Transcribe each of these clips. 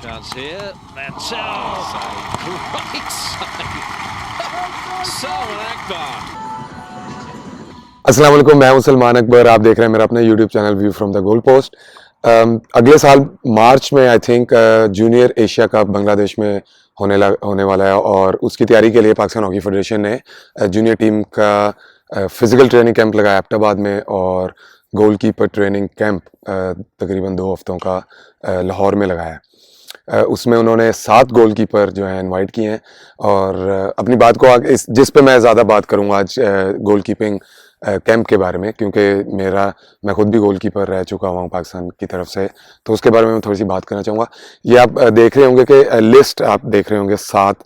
chance here. That's great save. Salman Akbar. अस्सलाम वालेकुम, मैं हूं सलमान अकबर। आप देख रहे हैं मेरा अपना YouTube channel view from the goal post. अगले साल मार्च में I think junior Asia cup Bangladesh में होने वाला है और उसकी तैयारी के लिए पाकिस्तान हॉकी फेडरेशन ने जूनियर टीम का फिजिकल ट्रेनिंग कैंप लगाया एबटाबाद में और गोलकीपर ट्रेनिंग कैंप तकरीबन 2 हफ्तों का लाहौर में लगाया। उसमें उन्होंने 7 गोलकीपर जो हैं इनवाइट किए हैं और अपनी बात को आगे जिस पे मैं ज़्यादा बात करूँगा आज गोलकीपिंग कैंप के बारे में, क्योंकि मैं खुद भी गोलकीपर रह चुका हुआ हूँ पाकिस्तान की तरफ से, तो उसके बारे में मैं थोड़ी सी बात करना चाहूँगा। ये आप देख रहे होंगे कि लिस्ट आप देख रहे होंगे 7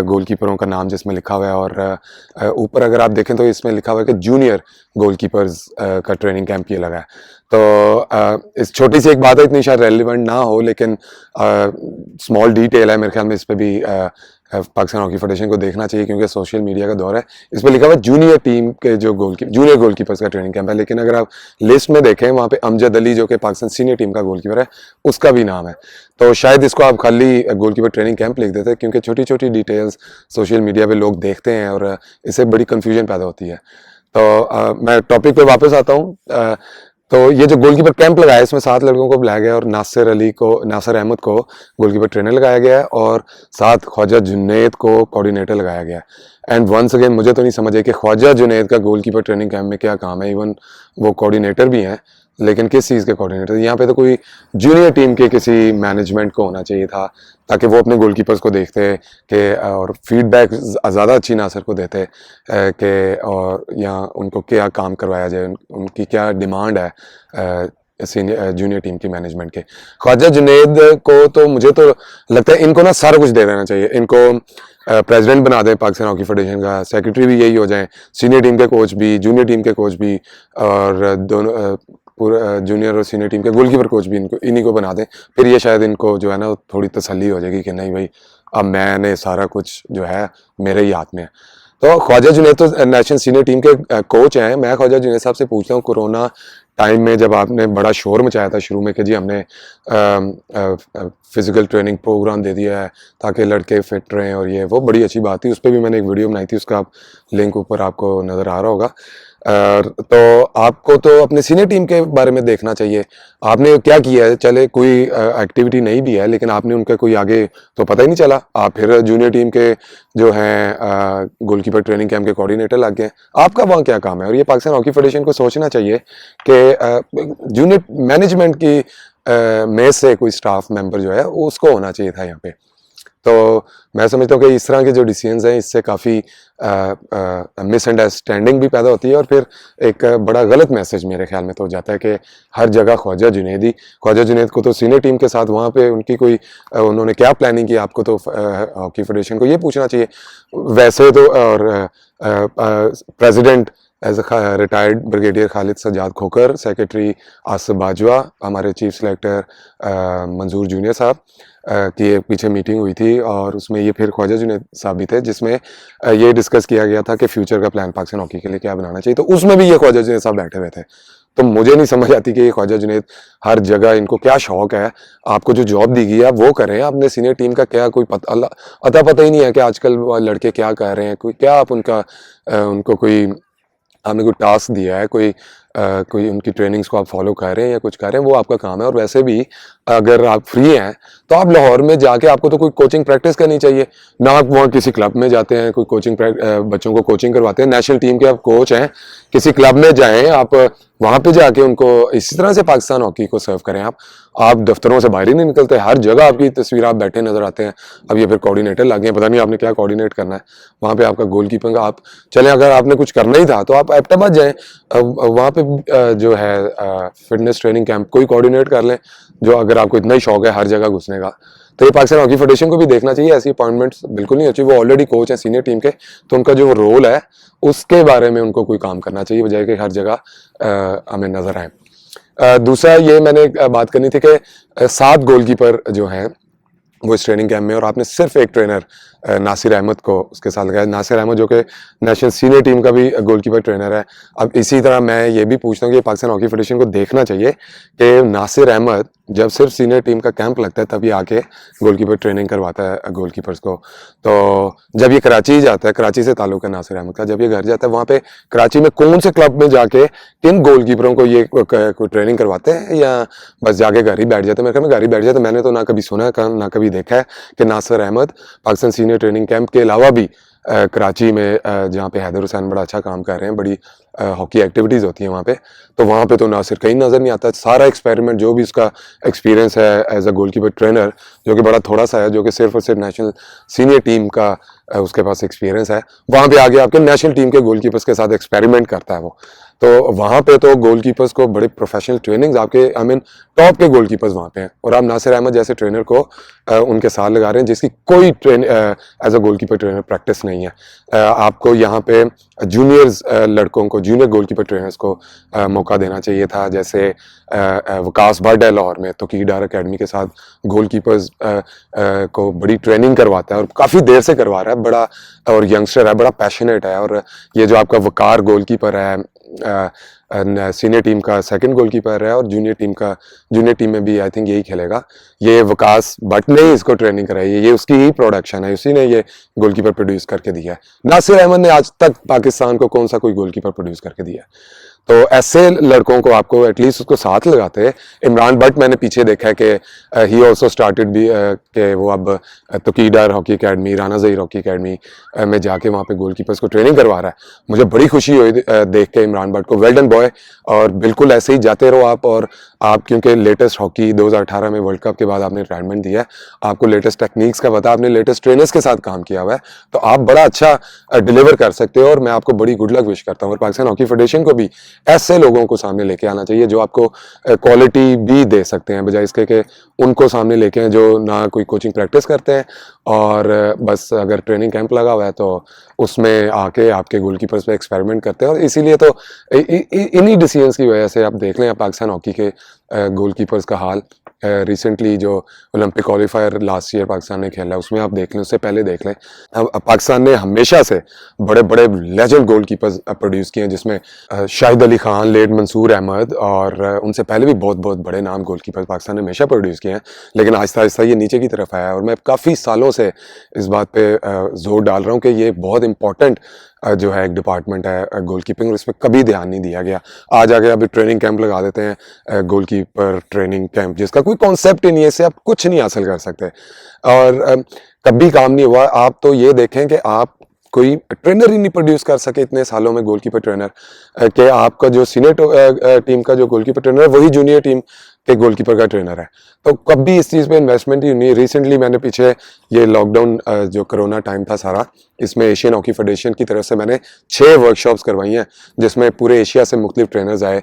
गोलकीपरों का नाम जिसमें लिखा हुआ है और ऊपर अगर आप देखें तो इसमें लिखा हुआ है कि जूनियर गोलकीपर्स का ट्रेनिंग कैंप ये लगा है। तो इस छोटी सी एक बात है, इतनी शायद रेलिवेंट ना हो, लेकिन स्मॉल डिटेल है, मेरे ख्याल में इस पर भी पाकिस्तान हॉकी फेडरेशन को देखना चाहिए क्योंकि सोशल मीडिया का दौर है। इस पर लिखा हुआ जूनियर टीम के जो जूनियर गोलकीपर्स का ट्रेनिंग कैंप है, लेकिन अगर आप लिस्ट में देखें वहाँ पे अमजद अली जो कि पाकिस्तान सीनियर टीम का गोलकीपर है उसका भी नाम है। तो शायद इसको आप खाली गोलकीपर ट्रेनिंग कैंप लिख देते हैं क्योंकि छोटी छोटी डिटेल्स सोशल मीडिया पर लोग देखते हैं और इससे बड़ी कन्फ्यूजन पैदा होती है। तो मैं टॉपिक पे वापस आता हूँ। तो ये जो गोलकीपर कैंप लगाया है इसमें 7 लड़कों को बुलाया गया और नासिर अहमद को गोलकीपर ट्रेनर लगाया गया है और साथ ख्वाजा जुनैद को कोऑर्डिनेटर लगाया गया है। एंड वंस अगेन मुझे तो नहीं समझ है कि ख्वाजा जुनैद का गोलकीपर ट्रेनिंग कैंप में क्या काम है। इवन वो कोऑर्डिनेटर भी हैं, लेकिन किस चीज़ के कोऑर्डिनेटर? यहाँ पे तो कोई जूनियर टीम के किसी मैनेजमेंट को होना चाहिए था ताकि वो अपने गोलकीपर्स को देखते कि और फीडबैक ज़्यादा अच्छी नासिर को देते कि और या उनको क्या काम करवाया जाए, उनकी क्या डिमांड है सीनियर जूनियर टीम की मैनेजमेंट के। ख्वाजा जुनैद को तो मुझे तो लगता है इनको ना सारा कुछ दे देना चाहिए। इनको प्रेसिडेंट बना दें पाकिस्तान हॉकी फेडरेशन का, सेक्रेटरी भी यही हो जाए, सीनियर टीम के कोच भी, जूनियर टीम के कोच भी और दोनों पूरा जूनियर और सीनियर टीम के गोलकीपर कोच भी इन्हीं को बना दें। फिर ये शायद इनको जो है ना थोड़ी तसल्ली हो जाएगी कि नहीं भाई अब मैंने सारा कुछ जो है मेरे ही हाथ में है। तो ख्वाजा जुनैद तो नेशनल सीनियर टीम के कोच हैं। मैं ख्वाजा जुनैद साहब से पूछता हूँ, कोरोना टाइम में जब आपने बड़ा शोर मचाया था शुरू में कि जी हमने फिजिकल ट्रेनिंग प्रोग्राम दे दिया है ताकि लड़के फिट रहें और ये वो बड़ी अच्छी बात थी, उस पर भी मैंने एक वीडियो बनाई थी, उसका आप लिंक ऊपर आपको नज़र आ रहा होगा। तो आपको तो अपने सीनियर टीम के बारे में देखना चाहिए, आपने क्या किया है। चले कोई एक्टिविटी नहीं भी है लेकिन आपने उनका कोई आगे तो पता ही नहीं चला, आप फिर जूनियर टीम के जो हैं गोलकीपर ट्रेनिंग कैंप के कोऑर्डिनेटर लग गए। आपका वहाँ क्या काम है? और ये पाकिस्तान हॉकी फेडरेशन को सोचना चाहिए कि जूनियर मैनेजमेंट की में से कोई स्टाफ मेंबर जो है उसको होना चाहिए था यहाँ पे। तो मैं समझता हूँ कि इस तरह के जो डिसीजंस हैं इससे काफ़ी मिसअंडरस्टैंडिंग भी पैदा होती है और फिर एक बड़ा गलत मैसेज मेरे ख्याल में तो जाता है कि हर जगह ख्वाजा जुनैद को तो सीनियर टीम के साथ वहाँ पे उनकी कोई उन्होंने क्या प्लानिंग की, आपको तो हॉकी फेडरेशन को ये पूछना चाहिए। वैसे तो और president as a retired brigadier Khalid Sajjad Khokhar, secretary Asif Bajwa, हमारे चीफ सेलेक्टर मंजूर जूनियर साहब की पीछे मीटिंग हुई थी और उसमें ये फिर ख्वाजा जुनैद साहब भी थे जिसमें ये डिस्कस किया गया था कि फ्यूचर का प्लान पाकिस्तान हॉकी के लिए क्या बनाना चाहिए। तो उसमें भी ये ख्वाजा जुनैद साहब बैठे हुए थे। तो मुझे नहीं समझ आती कि ये ख्वाजा जुनैद हर जगह इनको क्या शौक है। आपको जो जॉब दी गई है वो करें, अपने सीनियर टीम का क्या कोई पता ही नहीं है कि आजकल लड़के क्या कर रहे हैं, कोई क्या आप उनको कोई आपने कोई टास्क दिया है, कोई उनकी ट्रेनिंग्स को आप फॉलो कर रहे हैं या कुछ कर रहे हैं, वो आपका काम है। और वैसे भी अगर आप फ्री हैं तो आप लाहौर में जाके आपको तो कोई कोचिंग प्रैक्टिस करनी चाहिए ना। आप वहाँ किसी क्लब में जाते हैं, कोई कोचिंग बच्चों को कोचिंग करवाते हैं, नेशनल टीम के आप कोच हैं, किसी क्लब में जाएं, आप वहाँ पे जाके उनको इसी तरह से पाकिस्तान हॉकी को सर्व करें। आप दफ्तरों से बाहर ही नहीं निकलते, हर जगह आपकी तस्वीर आप बैठे नजर आते हैं। अब ये फिर कोऑर्डिनेटर लगे हैं, पता नहीं आपने क्या कोऑर्डिनेट करना है वहाँ पे। आपका गोलकीपिंग का आप चलें, अगर आपने कुछ करना ही था तो आप एबटाबाद जाएं, वहाँ पे जो है फिटनेस ट्रेनिंग कैंप कोई कोऑर्डिनेट कर लें, जो अगर आपको इतना ही शौक है हर जगह घुसने का। तो ये पाकिस्तान हॉकी फेडरेशन को भी देखना चाहिए, ऐसी अपॉइंटमेंट्स बिल्कुल नहीं अच्छी। वो ऑलरेडी कोच है सीनियर टीम के, तो उनका जो रोल है उसके बारे में उनको कोई काम करना चाहिए, बजाय कि हर जगह हमें नजर आए। दूसरा ये मैंने बात करनी थी कि 7 गोलकीपर जो हैं वो इस ट्रेनिंग कैंप में, और आपने सिर्फ एक ट्रेनर नासिर अहमद को उसके साथ लगाया। नासिर अहमद जो कि नेशनल सीनियर टीम का भी गोलकीपर ट्रेनर है। अब इसी तरह मैं ये भी पूछता हूँ कि पाकिस्तान हॉकी फेडरेशन को देखना चाहिए कि नासिर अहमद जब सिर्फ सीनियर टीम का कैंप लगता है तब ये आके गोलकीपर ट्रेनिंग करवाता है गोलकीपर्स को। तो जब ये कराची ही जाता है, कराची से ताल्लुक है नासिर अहमद का, जब ये घर जाता है वहाँ पे कराची में कौन से क्लब में जाके किन गोलकीपरों को ये कोई ट्रेनिंग करवाते हैं या बस जाके घर ही बैठ जाते हैं? मेरे ख्याल में घर ही बैठ जाते हैं। मैंने तो ना कभी सुना है ना कभी देखा है कि Nasir Ahmed Pakistan senior training camp के अलावा भी कराची में जहाँ पे हैदर हुसैन बड़ा अच्छा काम कर रहे हैं, बड़ी हॉकी एक्टिविटीज़ होती हैं वहाँ पे, तो वहाँ पे तो नासिर कहीं नज़र नहीं आता। सारा एक्सपेरिमेंट जो भी उसका एक्सपीरियंस है एज अ गोलकीपर ट्रेनर, जो कि बड़ा थोड़ा सा है, जो कि सिर्फ और सिर्फ नेशनल सीनियर टीम का उसके पास एक्सपीरियंस है, वहाँ पे आगे आपके नेशनल टीम के गोलकीपर्स के साथ एक्सपेरिमेंट करता है वो। तो वहाँ पे तो गोलकीपर्स को बड़े प्रोफेशनल ट्रेनिंग्स आपके टॉप के गोलकीपर्स वहाँ पे हैं, और आप नासिर अहमद जैसे ट्रेनर को उनके साथ लगा रहे हैं जिसकी कोई as a goalkeeper trainer practice नहीं है। आपको यहाँ पे जूनियर्स लड़कों को, जूनियर गोलकीपर ट्रेनर्स को मौका देना चाहिए था, जैसे वकास भट्ट है लाहौर में, तो कीडार अकेडमी के साथ गोलकीपर्स को बड़ी ट्रेनिंग करवाता है और काफ़ी देर से करवा रहा है, बड़ा और यंगस्टर है, बड़ा पैशनेट है। और ये जो आपका वकार गोलकीपर है, सीनियर टीम का सेकंड गोलकीपर है और जूनियर टीम में भी आई थिंक यही खेलेगा, ये वकास भट्ट ने ही इसको ट्रेनिंग कराई है, ये उसकी ही प्रोडक्शन है, उसी ने ये गोलकीपर प्रोड्यूस करके दिया है। नासिर अहमद ने आज तक पाकिस्तान को कौन सा कोई गोलकीपर प्रोड्यूस करके दिया है? तो ऐसे लड़कों को आपको एटलीस्ट उसको साथ लगाते हैं। इमरान भट्ट मैंने पीछे देखा है कि ही ऑल्सो स्टार्टेड भी कि वो अब तोकीडार hockey academy, Rana Zaheer hockey academy में जाके वहाँ पे गोलकीपर्स को ट्रेनिंग करवा रहा है। मुझे बड़ी खुशी हुई देख के इमरान भट्ट को। वेल डन बॉय, और बिल्कुल ऐसे ही जाते रहो आप। और आप क्योंकि लेटेस्ट हॉकी 2018 में वर्ल्ड कप के बाद आपने रिटायरमेंट दिया है, आपको लेटेस्ट टेक्निक्स का पता, आपने लेटेस्ट ट्रेनर्स के साथ काम किया हुआ है, तो आप बड़ा अच्छा डिलीवर कर सकते हो और मैं आपको बड़ी गुड लक विश करता हूँ। और पाकिस्तान हॉकी फेडरेशन को भी ऐसे लोगों को सामने लेके आना चाहिए जो आपको क्वालिटी भी दे सकते हैं, बजाय इसके कि उनको सामने लेके आए जो ना कोई कोचिंग प्रैक्टिस करते हैं और बस अगर ट्रेनिंग कैंप लगा हुआ है तो उसमें आके आपके गोलकीपर्स पे एक्सपेरिमेंट करते हैं। और इसीलिए तो इन्हीं डिसीजंस की वजह से आप देख लें पाकिस्तान हॉकी के गोलकीपर्स का हाल। रिसेंटली जो Olympic qualifier last year Pakistan ने खेला उसमें आप देख लें, उससे पहले देख लें, पाकिस्तान ने हमेशा से बड़े बड़े लेजेंड गोलकीपर्स प्रोड्यूस किए हैं, जिसमें शाहिद अली खान, लेट मंसूर अहमद और उनसे पहले भी बहुत बहुत बड़े नाम गोलकीपर्स पाकिस्तान ने हमेशा प्रोड्यूस किए हैं। लेकिन आहिस्ता आहिस्ता ये नीचे की तरफ आया और मैं काफ़ी सालों से इस बात पे जोर डाल रहा हूँ कि ये बहुत इंपॉर्टेंट जो है एक डिपार्टमेंट है गोलकीपिंग, और इसमें कभी ध्यान नहीं दिया गया। आज आगे अभी ट्रेनिंग कैंप लगा देते हैं, गोलकीपर ट्रेनिंग कैंप, जिसका कोई कॉन्सेप्ट ही नहीं है, इससे आप कुछ नहीं हासिल कर सकते और कभी काम नहीं हुआ। आप तो ये देखें कि आप कोई ट्रेनर ही नहीं प्रोड्यूस कर सके इतने सालों में, गोलकीपर ट्रेनर, कि आपका जो सीनियर टीम का जो गोलकीपर ट्रेनर है वही जूनियर टीम के गोलकीपर का ट्रेनर है। तो कभी इस चीज़ पे इन्वेस्टमेंट ही नहीं। रिसेंटली मैंने पीछे ये लॉकडाउन जो कोरोना टाइम था सारा, इसमें एशियन हॉकी फेडरेशन की तरफ से मैंने 6 वर्कशॉप्स करवाई हैं, जिसमें पूरे एशिया से मुख्तलिफ ट्रेनर्स आए,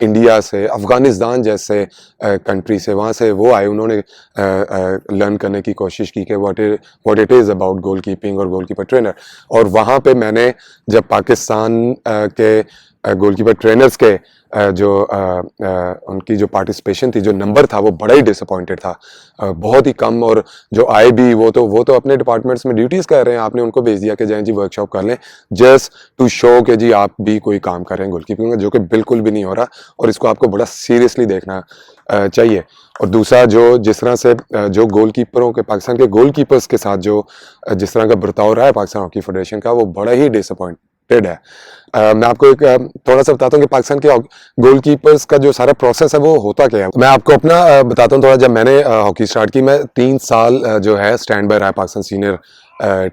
इंडिया से, अफ़गानिस्तान जैसे कंट्री से, वहाँ से वो आए, उन्होंने लर्न करने की कोशिश की कि what it is about goal keeping और गोलकीपर ट्रेनर। और वहाँ पे मैंने जब पाकिस्तान के गोलकीपर ट्रेनर्स के जो उनकी जो पार्टिसिपेशन थी, जो नंबर था, वो बड़ा ही डिसअपॉइंटेड था, बहुत ही कम। और जो आए भी वो तो अपने डिपार्टमेंट्स में ड्यूटीज़ कर रहे हैं, आपने उनको भेज दिया कि जाएं जी वर्कशॉप कर लें, जस्ट टू शो कि जी आप भी कोई काम कर रहे हैं गोलकीपिंग में, जो कि बिल्कुल भी नहीं हो रहा और इसको आपको बड़ा सीरियसली देखना चाहिए। और दूसरा, जो जिस तरह से जो गोलकीपरों के, पाकिस्तान के गोलकीपर्स के साथ जो जिस तरह का बर्ताव रहा है पाकिस्तान हॉकी फेडरेशन का, वो बड़ा ही डिसअपॉइंटेड है। मैं आपको एक थोड़ा सा बताता हूँ कि पाकिस्तान के गोलकीपर्स का जो सारा प्रोसेस है वो होता क्या है। मैं आपको अपना बताता हूँ थोड़ा। जब मैंने हॉकी स्टार्ट की, मैं 3 साल जो है स्टैंड बाय रहा पाकिस्तान सीनियर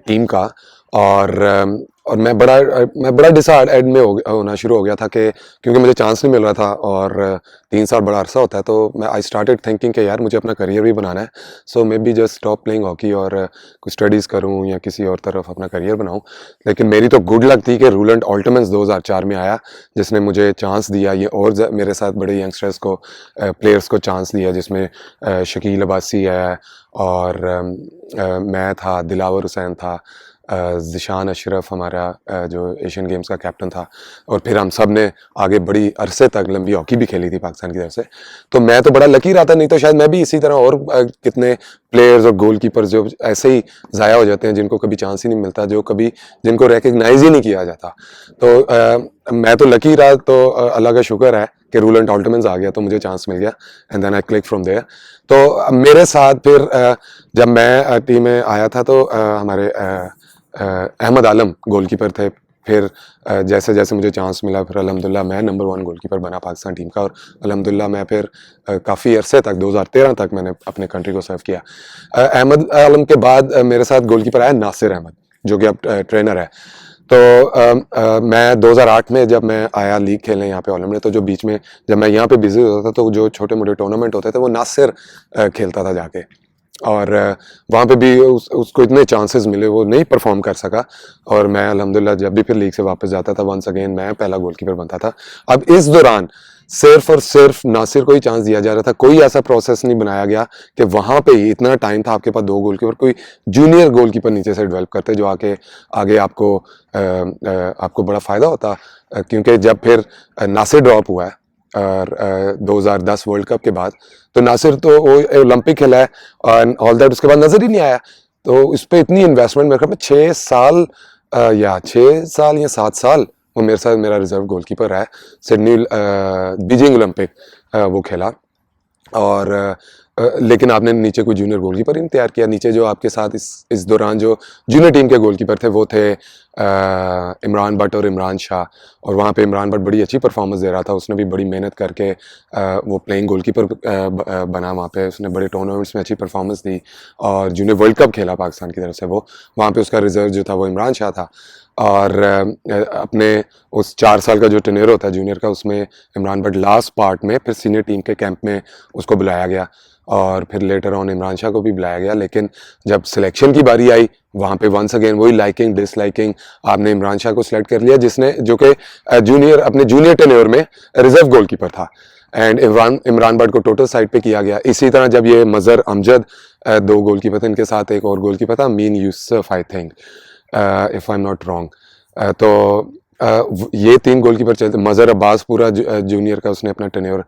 टीम का, और मैं बड़ा डिसहार्टेड में होना शुरू हो गया था कि क्योंकि मुझे चांस नहीं मिल रहा था, और 3 साल बड़ा अरसा होता है, तो मैं आई स्टार्टेड थिंकिंग कि यार मुझे अपना करियर भी बनाना है, so may be just stop playing hockey और कुछ स्टडीज़ करूं या किसी और तरफ अपना करियर बनाऊं। लेकिन मेरी तो गुड लक थी कि रूलैंड ऑल्टमन्स 2004 में आया, जिसने मुझे चांस दिया, ये और मेरे साथ बड़े यंगस्टर्स को, प्लेयर्स को चांस दिया, जिसमें शकील अब्बासी है और मैं था, दिलावर हुसैन था, ज़िशान अशरफ हमारा जो एशियन गेम्स का कैप्टन था, और फिर हम सब ने आगे बड़ी अरसे तक लंबी हॉकी भी खेली थी पाकिस्तान की तरफ से। तो मैं तो बड़ा लकी रहा था, नहीं तो शायद मैं भी इसी तरह और कितने प्लेयर्स और गोलकीपर्स जो ऐसे ही ज़ाया हो जाते हैं, जिनको कभी चांस ही नहीं मिलता, जिनको रिकग्नाइज ही नहीं किया जाता। तो मैं तो लकी रहा, तो अल्लाह का शुक्र है कि रूलन ऑल्टमन्स आ गया तो मुझे चांस मिल गया and then I click from there. तो मेरे साथ फिर जब मैं टीम में आया था तो हमारे अहमद आलम गोलकीपर थे। फिर जैसे जैसे मुझे चांस मिला फिर अल्हम्दुलिल्लाह मैं नंबर 1 गोलकीपर बना पाकिस्तान टीम का, और अल्हम्दुलिल्लाह मैं फिर काफ़ी अरसे तक 2013 तक मैंने अपने कंट्री को सर्व किया। अहमद आलम के बाद मेरे साथ गोलकीपर आया नासिर अहमद, जो कि अब ट्रेनर है। तो मैं 2008 में जब मैं आया लीग खेलने यहाँ पे ओलम में, तो जो बीच में जब मैं यहाँ पे बिजी होता था तो जो छोटे मोटे टूर्नामेंट होते थे वो नासिर खेलता था जाके, और वहाँ पे भी उसको इतने चांसेस मिले, वो नहीं परफॉर्म कर सका, और मैं अल्हम्दुलिल्लाह जब भी फिर लीग से वापस जाता था वंस अगेन मैं पहला गोलकीपर बनता था। अब इस दौरान सिर्फ और सिर्फ नासिर को ही चांस दिया जा रहा था, कोई ऐसा प्रोसेस नहीं बनाया गया कि वहाँ पे ही इतना टाइम था आपके पास 2 गोलकीपर, कोई जूनियर गोलकीपर नीचे से डेवलप करते जो आगे आपको बड़ा फ़ायदा होता, क्योंकि जब फिर नासिर ड्रॉप हुआ है और 2010 वर्ल्ड कप के बाद, तो नासिर तो वो ओलंपिक खेला है और ऑल दैट, उसके बाद नजर ही नहीं आया। तो इस पे इतनी इन्वेस्टमेंट मेरे ख्याल में 6 साल या 7 साल वो मेरे साथ मेरा रिजर्व गोलकीपर है। सिडनी बीजिंग ओलंपिक वो खेला, और लेकिन आपने नीचे कोई जूनियर गोलकीपर ही नहीं तैयार किया। नीचे जो आपके साथ इस दौरान जो जूनियर टीम के गोलकीपर थे वो थे इमरान भट्ट और इमरान शाह, और वहाँ पे इमरान भट्ट बड़ी अच्छी परफॉर्मेंस दे रहा था, उसने भी बड़ी मेहनत करके वो प्लेइंग गोलकीपर बना वहाँ पे, उसने बड़े टूर्नामेंट्स में अच्छी परफॉर्मेंस दी और जूनियर वर्ल्ड कप खेला पाकिस्तान की तरफ से। वो वहाँ पे उसका रिजर्व जो था वो इमरान शाह था, और अपने उस 4 साल का जो टेन्योर होता है जूनियर का, उसमें इमरान भट्ट लास्ट पार्ट में फिर सीनियर टीम के कैंप में उसको बुलाया गया, और फिर लेटर ऑन इमरान शाह को भी बुलाया गया। लेकिन जब सिलेक्शन की बारी आई वहाँ पे वंस अगेन वही लाइकिंग डिसलाइकिंग, आपने इमरान शाह को सिलेक्ट कर लिया जो कि अपने जूनियर टेन्योर में रिजर्व गोलकीपर था, एंड इमरान भट्ट को टोटल साइड पे किया गया। इसी तरह जब ये मजहर अमजद 2 गोलकीपर थे, इनके साथ एक और गोलकीपर था mean Yusuf I think, if I am not wrong. तो ये 3 गोलकीपर चलते। मजहर अब्बास पूरा जूनियर का उसने अपना टेन्योर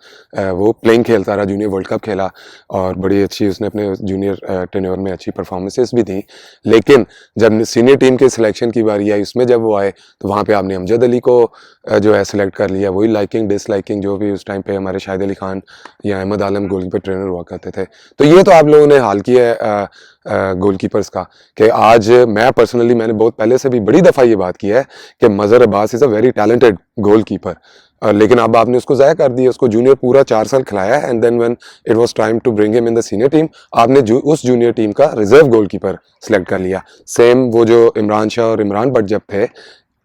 वो प्लेइंग खेलता रहा, जूनियर वर्ल्ड कप खेला और बड़ी अच्छी उसने अपने जूनियर टेन्योर में अच्छी परफॉर्मेंसेस भी दी। लेकिन जब सीनियर टीम के सिलेक्शन की बारी आई उसमें जब वो आए तो वहाँ पे आपने अमजद अली को जो है सिलेक्ट कर लिया। वही लाइकिंग डिसलाइकिंग जो भी उस टाइम पे हमारे शाहिद अली खान या अहमद आलम गोलकीपर ट्रेनर हुआ करते थे। तो ये तो आप लोगों ने हाल किया है गोलकीपर्स का, कि आज मैंने बहुत पहले से भी बड़ी दफ़ा ये बात की है कि Mazhar Abbas is a very talented goalkeeper, लेकिन अब आपने उसको ज़ाया कर दिया। उसको जूनियर पूरा 4 साल खिलाया and then when it was time to bring him in the senior team, आपने उस जूनियर टीम का रिजर्व गोलकीपर सेलेक्ट कर लिया। सेम वो जो इमरान शाह और इमरान भट्ट जब थे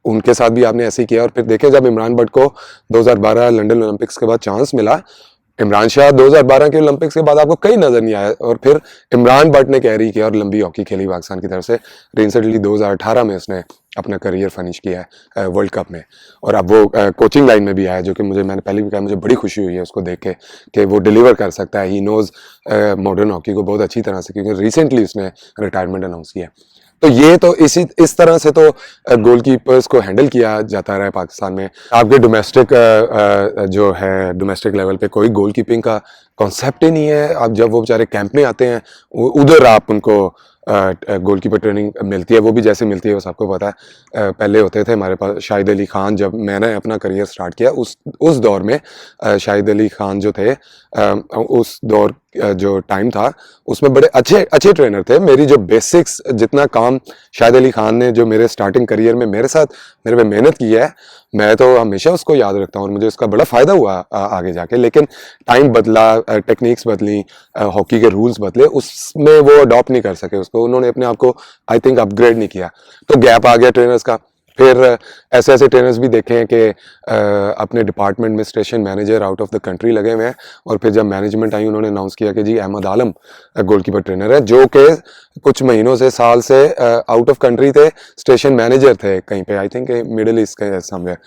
उनके साथ भी आपने ऐसे ही किया। और फिर देखें जब इमरान भट्ट को 2012 लंदन ओलंपिक्स के बाद चांस मिला, इमरान शाह 2012 के ओलंपिक्स के बाद आपको कहीं नजर नहीं आया, और फिर इमरान भट्ट ने कैरी किया और लंबी हॉकी खेली पाकिस्तान की तरफ से। रिसेंटली 2018 में उसने अपना करियर फिनिश किया है वर्ल्ड कप में, और अब वो कोचिंग लाइन में भी आया, जो कि मैंने पहले भी कहा मुझे बड़ी खुशी हुई है उसको देख के कि वो डिलीवर कर सकता है। ही नोज मॉडर्न हॉकी को बहुत अच्छी तरह से, क्योंकि रिसेंटली उसने रिटायरमेंट अनाउंस किया। तो ये तो इस तरह से तो गोलकीपर्स को हैंडल किया जाता रहा है पाकिस्तान में। आपके जो है डोमेस्टिक लेवल पे कोई गोलकीपिंग का कॉन्सेप्ट ही नहीं है। अब जब वो बेचारे कैंप में आते हैं उधर आप उनको गोलकीपर ट्रेनिंग मिलती है, वो भी जैसे मिलती है वो सबको पता है। पहले होते थे हमारे पास शाहिद अली खान, जब मैंने अपना करियर स्टार्ट किया उस दौर में शाहिद अली खान जो थे, उस दौर जो टाइम था उसमें बड़े अच्छे ट्रेनर थे। मेरी जो बेसिक्स जितना काम शाहिद अली खान ने जो मेरे स्टार्टिंग करियर में मेरे पे मेहनत की है, मैं तो हमेशा उसको याद रखता हूँ और मुझे उसका बड़ा फ़ायदा हुआ आगे जाके। लेकिन टाइम बदला, टेक्निक्स बदली, हॉकी के रूल्स बदले, उसमें वो अडॉप्ट नहीं कर सके उसको, उन्होंने अपने आप को आई थिंक अपग्रेड नहीं किया, तो गैप आ गया ट्रेनर्स का। फिर ऐसे ट्रेनर्स भी देखे हैं कि अपने डिपार्टमेंट में station manager out of the country लगे हुए हैं, और फिर जब मैनेजमेंट आई उन्होंने अनाउंस किया कि जी अहमद आलम गोलकीपर ट्रेनर है, जो कि कुछ महीनों से साल से आउट ऑफ कंट्री थे, स्टेशन मैनेजर थे कहीं पे, आई थिंक मिडिल ईस्ट के समवेयर,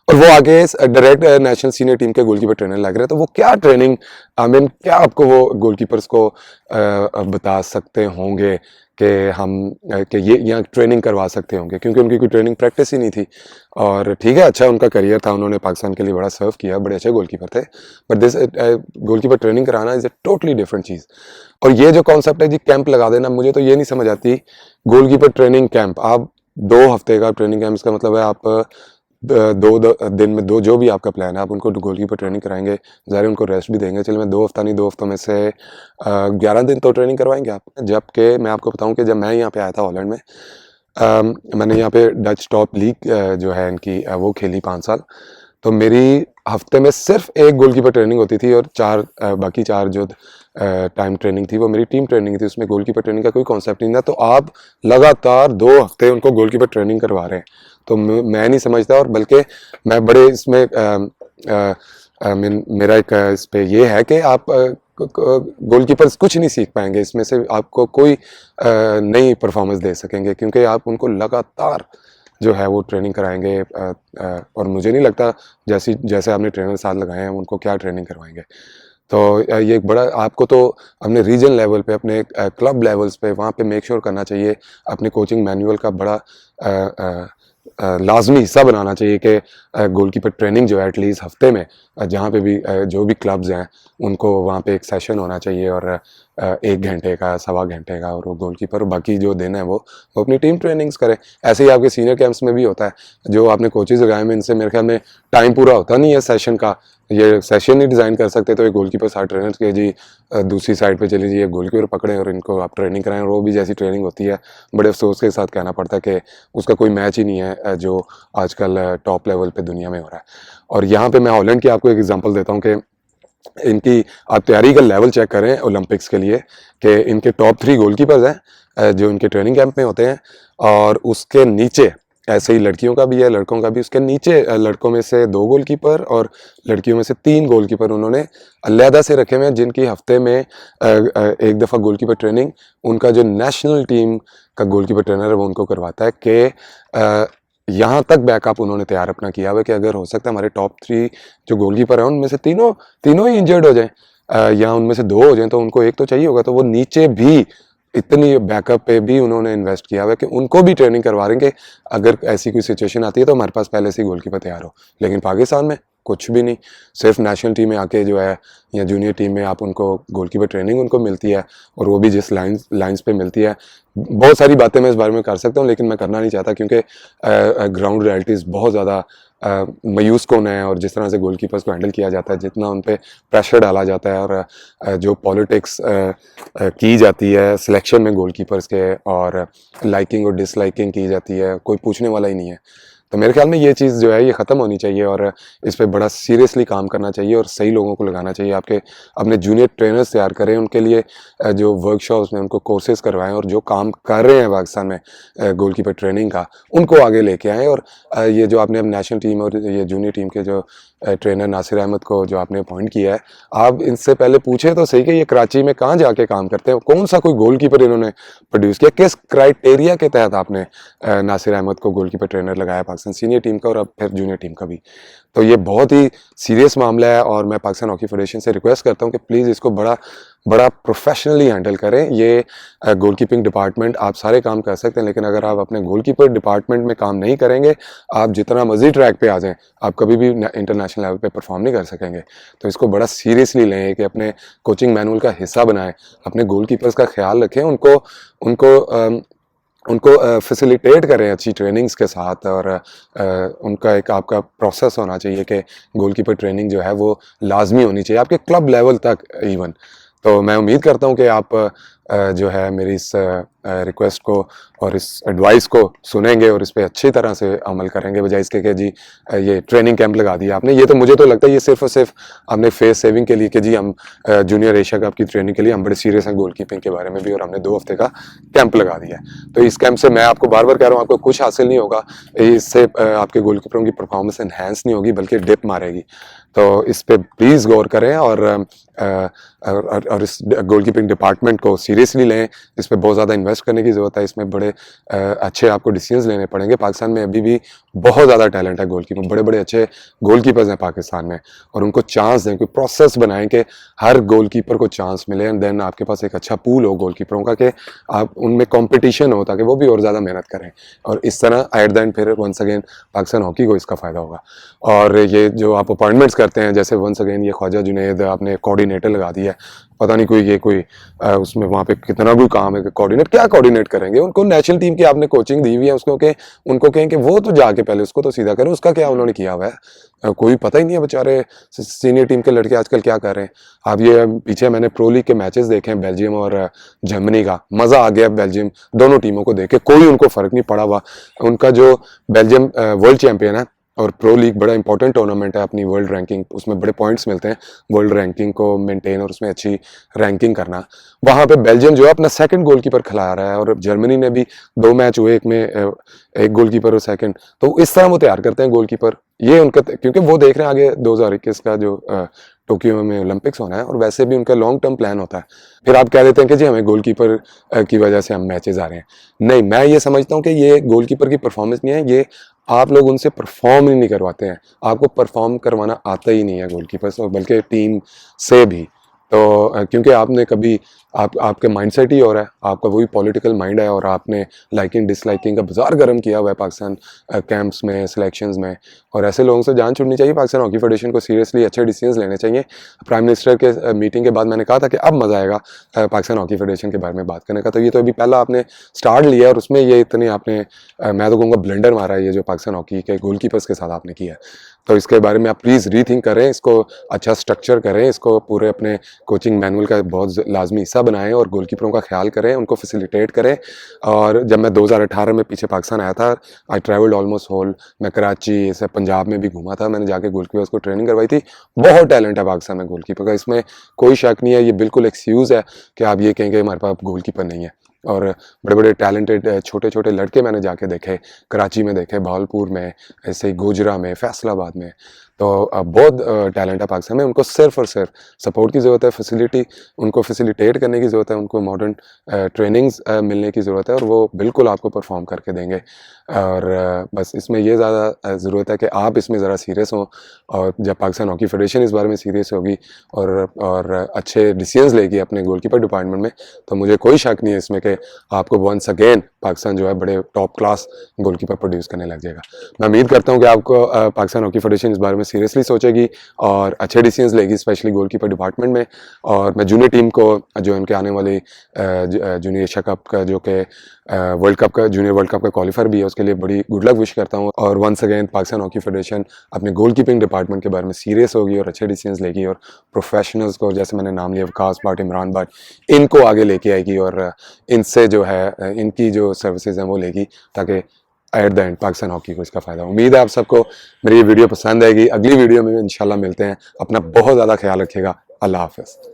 और वो आगे डायरेक्ट नेशनल सीनियर टीम के गोलकीपर ट्रेनर लग रहे। तो वो क्या ट्रेनिंग, क्या आपको वो गोलकीपर्स को बता सकते होंगे कि ये यहाँ ट्रेनिंग करवा सकते होंगे, क्योंकि उनकी कोई ट्रेनिंग प्रैक्टिस ही नहीं थी। और ठीक है, अच्छा उनका करियर था, उन्होंने पाकिस्तान के लिए बड़ा सर्व किया, बड़े अच्छे गोलकीपर थे, बट दिस गोलकीपर ट्रेनिंग कराना इज़ ए टोटली डिफरेंट चीज़। और ये जो कॉन्सेप्ट है जी कैंप लगा देना, मुझे तो ये नहीं समझ आती। गोलकीपर ट्रेनिंग कैंप, आप 2 हफ्ते का ट्रेनिंग कैंप, इसका मतलब है आप दिन में 2 जो भी आपका प्लान है, आप उनको गोलकीपर ट्रेनिंग कराएंगे, ज़ाहिर उनको रेस्ट भी देंगे। चलिए मैं 2 हफ्ता नहीं, 2 हफ्तों में से 11 दिन तो ट्रेनिंग करवाएंगे आप। जबकि मैं आपको बताऊं कि जब मैं यहाँ पे आया था हॉलैंड में, मैंने यहाँ पे डच टॉप लीग जो है इनकी वो खेली 5 साल। तो मेरी हफ्ते में सिर्फ 1 गोलकीपर ट्रेनिंग होती थी और बाकी 4 जो टाइम ट्रेनिंग थी वो मेरी टीम ट्रेनिंग थी। उसमें गोलकीपर ट्रेनिंग का कोई कॉन्सेप्ट नहीं था। तो आप लगातार 2 हफ्ते उनको गोलकीपर ट्रेनिंग करवा रहे हैं, तो मैं नहीं समझता। और बल्कि मैं बड़े इसमें मेरा एक इस पे ये है कि आप गोलकीपर्स कुछ नहीं सीख पाएंगे इसमें से, आपको कोई नई परफॉर्मेंस दे सकेंगे, क्योंकि आप उनको लगातार जो है वो ट्रेनिंग कराएंगे। और मुझे नहीं लगता जैसे आपने ट्रेनर साथ लगाए हैं उनको क्या ट्रेनिंग करवाएंगे। तो ये एक बड़ा आपको तो अपने रीजन लेवल पे, अपने क्लब लेवल्स पे वहाँ पे मेक श्योर करना चाहिए, अपने कोचिंग मैनुअल का बड़ा लाजमी हिस्सा बनाना चाहिए कि गोलकीपर ट्रेनिंग जो है एटलीस्ट हफ्ते में जहाँ पे भी जो भी क्लब्स हैं उनको वहाँ पे एक सेशन होना चाहिए, और 1 घंटे का, 1.25 घंटे का, और वो गोलकीपर बाकी जो दिन है वो अपनी टीम ट्रेनिंग्स करे। ऐसे ही आपके सीनियर कैंप्स में भी होता है, जो आपने कोचेज लगाए में इनसे मेरे ख्याल में टाइम पूरा होता नहीं है सेशन का, ये सेशन ही डिज़ाइन कर सकते। तो एक गोलकीपर 60 ट्रेनर्स के जी दूसरी साइड पे चली जाइए, गोलकीपर पकड़ें और इनको आप ट्रेनिंग कराएं, और वो भी जैसी ट्रेनिंग होती है बड़े अफसोस के साथ कहना पड़ता है कि उसका कोई मैच ही नहीं है जो आजकल टॉप लेवल पे दुनिया में हो रहा है। और यहाँ पे मैं हॉलैंड की आपको एक एग्जांपल देता हूँ कि इनकी आप तैयारी का लेवल चेक करें ओलंपिक्स के लिए, कि इनके टॉप 3 गोलकीपर्स हैं जो इनके ट्रेनिंग कैंप में होते हैं, और उसके नीचे ऐसे ही लड़कियों का भी है, लड़कों का भी। उसके नीचे लड़कों में से 2 गोलकीपर और लड़कियों में से 3 गोलकीपर उन्होंने अलहदा से रखे हुए हैं, जिनकी हफ्ते में एक दफ़ा गोलकीपर ट्रेनिंग उनका जो नेशनल टीम का गोलकीपर ट्रेनर है वो उनको करवाता है, कि यहाँ तक बैकअप उन्होंने तैयार अपना किया हुआ है कि अगर हो सकता है हमारे टॉप 3 जो गोलकीपर हैं उनमें से तीनों ही इंजर्ड हो जाएं, या उनमें से 2 हो जाएं, तो उनको एक तो चाहिए होगा। तो वो नीचे भी इतनी बैकअप पे भी उन्होंने इन्वेस्ट किया हुआ है कि उनको भी ट्रेनिंग करवा रहे हैं कि अगर ऐसी कोई सिचुएशन आती है तो हमारे पास पहले से ही गोलकीपर तैयार हो। लेकिन पाकिस्तान में कुछ भी नहीं, सिर्फ नेशनल टीम में आके जो है या जूनियर टीम में आप उनको गोलकीपर ट्रेनिंग उनको मिलती है, और वो भी जिस लाइंस पे मिलती है। बहुत सारी बातें मैं इस बारे में कर सकता हूँ, लेकिन मैं करना नहीं चाहता, क्योंकि ग्राउंड रियलिटीज़ बहुत ज़्यादा मायूस कौन है, और जिस तरह से गोलकीपर्स को हैंडल किया जाता है, जितना उन पे प्रेशर डाला जाता है, और जो पॉलिटिक्स की जाती है सिलेक्शन में गोलकीपर्स के, और लाइकिंग और डिसलाइकिंग की जाती है, कोई पूछने वाला ही नहीं है। तो मेरे ख्याल में ये चीज़ जो है ये ख़त्म होनी चाहिए, और इस पे बड़ा सीरियसली काम करना चाहिए, और सही लोगों को लगाना चाहिए। आपके अपने जूनियर ट्रेनर्स तैयार करें, उनके लिए जो वर्कशॉप्स में उनको कोर्सेज करवाएं, और जो काम कर रहे हैं पाकिस्तान में गोलकीपर ट्रेनिंग का उनको आगे लेके आएँ। और ये जो आपने अब नेशनल टीम और ये जूनियर टीम के जो ट्रेनर नासिर अहमद को जो आपने अपॉइंट किया है, आप इनसे पहले पूछे तो सही कि ये कराची में कहाँ जाके काम करते हैं, कौन सा कोई गोलकीपर इन्होंने प्रोड्यूस किया, किस क्राइटेरिया के तहत आपने नासिर अहमद को गोलकीपर ट्रेनर लगाया पाकिस्तान सीनियर टीम का और अब फिर जूनियर टीम का भी। तो ये बहुत ही सीरियस मामला है, और मैं पाकिस्तान हॉकी फेडरेशन से रिक्वेस्ट करता हूँ कि प्लीज़ इसको बड़ा प्रोफेशनली हैंडल करें। ये गोलकीपिंग डिपार्टमेंट आप सारे काम कर सकते हैं, लेकिन अगर आप अपने गोलकीपर डिपार्टमेंट में काम नहीं करेंगे, आप जितना मर्जी ट्रैक पे आ जाएं, आप कभी भी इंटरनेशनल लेवल पे परफॉर्म नहीं कर सकेंगे। तो इसको बड़ा सीरियसली लें कि अपने कोचिंग मैनुअल का हिस्सा बनाएं, अपने गोलकीपर्स का ख्याल रखें, उनको फैसिलिटेट करें अच्छी ट्रेनिंग्स के साथ, और उनका एक आपका प्रोसेस होना चाहिए कि गोलकीपर ट्रेनिंग जो है वो लाजमी होनी चाहिए आपके क्लब लेवल तक इवन। तो मैं उम्मीद करता हूँ कि आप जो है मेरी इस रिक्वेस्ट को और इस एडवाइस को सुनेंगे और इस पर अच्छी तरह से अमल करेंगे, बजाय इसके कि जी ये ट्रेनिंग कैंप लगा दिया आपने। ये तो मुझे तो लगता है ये सिर्फ और सिर्फ हमने फेस सेविंग के लिए कि जी हम जूनियर एशिया कप की ट्रेनिंग के लिए हम बड़े सीरियस हैं गोलकीपिंग के बारे में भी, और हमने 2 हफ्ते का कैंप लगा दिया है। तो इस कैंप से मैं आपको बार बार कह रहा हूँ, आपको कुछ हासिल नहीं होगा, इससे आपके गोलकीपरों की परफॉर्मेंस एनहेंस नहीं होगी बल्कि डिप मारेगी। तो इस पर प्लीज़ गौर करें, और इस गोलकीपिंग डिपार्टमेंट को सीरियसली लें। इस पर बहुत ज़्यादा इन्वेस्ट करने की ज़रूरत है, इसमें बड़े अच्छे आपको डिसीजंस लेने पड़ेंगे। पाकिस्तान में अभी भी बहुत ज़्यादा टैलेंट है गोलकीपर, बड़े बड़े अच्छे गोलकीपर्स हैं पाकिस्तान में, और उनको चांस दें, कोई प्रोसेस बनाएं कि हर गोलकीपर को चांस मिले, एंड देन आपके पास एक अच्छा पूल हो गोलकीपरों का कि आप उनमें कॉम्पिटिशन हो, ताकि वो भी और ज़्यादा मेहनत करें, और इस तरह एट द एंड फिर वंस अगेन पाकिस्तान हॉकी को इसका फ़ायदा होगा। और ये जो आप अपॉइंटमेंट्स करते हैं, जैसे वंस अगेन ये ख्वाजा जुनैद आपने कोऑर्डिनेटर लगा दिया है, पता नहीं कोई उसमें वहाँ पे कितना कोई काम है कि कोऑर्डिनेट करेंगे। उनको नेशनल टीम की आपने कोचिंग दी हुई है, उसको के उनको कहें कि वो तो जाके पहले उसको तो सीधा करें, उसका क्या उन्होंने किया हुआ है? कोई पता ही नहीं है बेचारे सीनियर टीम के लड़के आजकल क्या कर रहे हैं। अब ये पीछे मैंने प्रो लीग के मैचेस देखे हैं बेल्जियम और जर्मनी का, मज़ा आ गया बेल्जियम दोनों टीमों को देख के, कोई उनको फ़र्क नहीं पड़ा हुआ। उनका जो बेल्जियम वर्ल्ड चैंपियन है और प्रो लीग बड़ा इंपॉर्टेंट टूर्नामेंट है अपनी वर्ल्ड रैंकिंग, उसमें बड़े पॉइंट्स मिलते हैं वर्ल्ड रैंकिंग को मेंटेन और उसमें अच्छी रैंकिंग करना। वहाँ पे बेल्जियम जो है अपना सेकंड गोलकीपर खिला रहा है और जर्मनी ने भी 2 मैच हुए, एक में एक गोलकीपर और सेकंड, तो इस तरह वो तैयार करते हैं गोलकीपर। ये उनका क्योंकि वो देख रहे हैं आगे 2021 का जो टोक्यो में ओलंपिक्स होना है और वैसे भी उनका लॉन्ग टर्म प्लान होता है। फिर आप कह देते हैं कि जी हमें गोलकीपर की वजह से हम मैचेस आ रहे हैं। नहीं, मैं ये समझता हूँ कि ये गोलकीपर की परफॉर्मेंस नहीं है, ये आप लोग उनसे परफॉर्म ही नहीं करवाते हैं। आपको परफॉर्म करवाना आता ही नहीं है गोलकीपर से, बल्कि टीम से भी। तो क्योंकि आपने कभी आपके माइंडसेट ही और है, आपका वही पॉलिटिकल माइंड है और आपने लाइकिंग डिसलाइकिंग का बाजार गर्म किया हुआ है पाकिस्तान कैंप्स में, सिलेक्शंस में। और ऐसे लोगों से जान छुड़नी चाहिए। पाकिस्तान हॉकी फेडरेशन को सीरियसली अच्छे डिसीजंस लेने चाहिए। प्राइम मिनिस्टर के मीटिंग के बाद मैंने कहा था कि अब मज़ा आएगा पाकिस्तान हॉकी फेडरेशन के बारे में बात करने का। तो ये तो अभी पहला आपने स्टार्ट लिया और उसमें ये इतने आपने मैं तो कहूँगा ब्लंडर मारा है ये जो पाकिस्तान हॉकी के गोलकीपर्स के साथ आपने किया है। तो इसके बारे में आप प्लीज़ रीथिंक करें, इसको अच्छा स्ट्रक्चर करें, इसको पूरे अपने कोचिंग मैनुअल का बहुत लाजमी हिस्सा बनाएं और गोलकीपरों का ख्याल करें, उनको फैसिलिटेट करें। और जब मैं 2018 में पीछे पाकिस्तान आया था, आई ट्रैवल्ड ऑलमोस्ट होल, मैं कराची से पंजाब में भी घूमा था, मैंने जाके गोलकीपर्स को ट्रेनिंग करवाई थी। बहुत टैलेंट है पाकिस्तान में गोलकीपर का, इसमें कोई शक नहीं है। ये बिल्कुल एक्सक्यूज़ है कि आप ये कहेंगे हमारे पास गोलकीपर नहीं है। और बड़े बड़े टैलेंटेड छोटे छोटे लड़के मैंने जाके देखे, कराची में देखे, भावलपुर में, ऐसे ही गोजरा में, फैसलाबाद में। तो बहुत टैलेंट है पाकिस्तान में। उनको सिर्फ और सिर्फ सपोर्ट की ज़रूरत है, फैसिलिटी उनको फैसिलिटेट करने की ज़रूरत है, उनको मॉडर्न ट्रेनिंग्स मिलने की ज़रूरत है और वो बिल्कुल आपको परफॉर्म करके देंगे। और बस इसमें ये ज़्यादा ज़रूरत है कि आप इसमें ज़रा सीरियस हों। और जब पाकिस्तान हॉकी फेडरेशन इस बारे में सीरियस होगी और अच्छे डिसीजंस लेगी अपने गोलकीपर डिपार्टमेंट में, तो मुझे कोई शक नहीं है इसमें कि आपको वंस अगेन पाकिस्तान जो है बड़े टॉप क्लास गोलकीपर प्रोड्यूस करने लग जाएगा। मैं उम्मीद करता हूँ कि आपको पाकिस्तान हॉकी फेडरेशन इस बारे में सीरियसली सोचेगी और अच्छे डिसीजंस लेगी, स्पेशली गोलकीपर डिपार्टमेंट में। और मैं जूनियर टीम को जो उनके आने वाली जूनियर एशिया कप का जो कि वर्ल्ड कप का जूनियर वर्ल्ड कप का क्वालिफायर भी है, उसके लिए बड़ी गुड लक विश करता हूँ। और once again Pakistan hockey federation अपने गोलकीपिंग डिपार्टमेंट के बारे में सीरियस होगी और अच्छे डिसीजंस लेगी और प्रोफेशनल्स को, जैसे मैंने नाम लिया वकास भट्ट, इमरान भट्ट, इनको आगे लेके आएगी और इनसे जो है इनकी जो सर्विसेज हैं वो लेगी, ताकि at the end Pakistan hockey को इसका फ़ायदा। उम्मीद है आप सबको मेरी ये वीडियो पसंद आएगी। अगली वीडियो में इंशाल्लाह मिलते हैं। अपना बहुत ज़्यादा ख्याल रखिएगा। अल्लाह हाफ़िज़।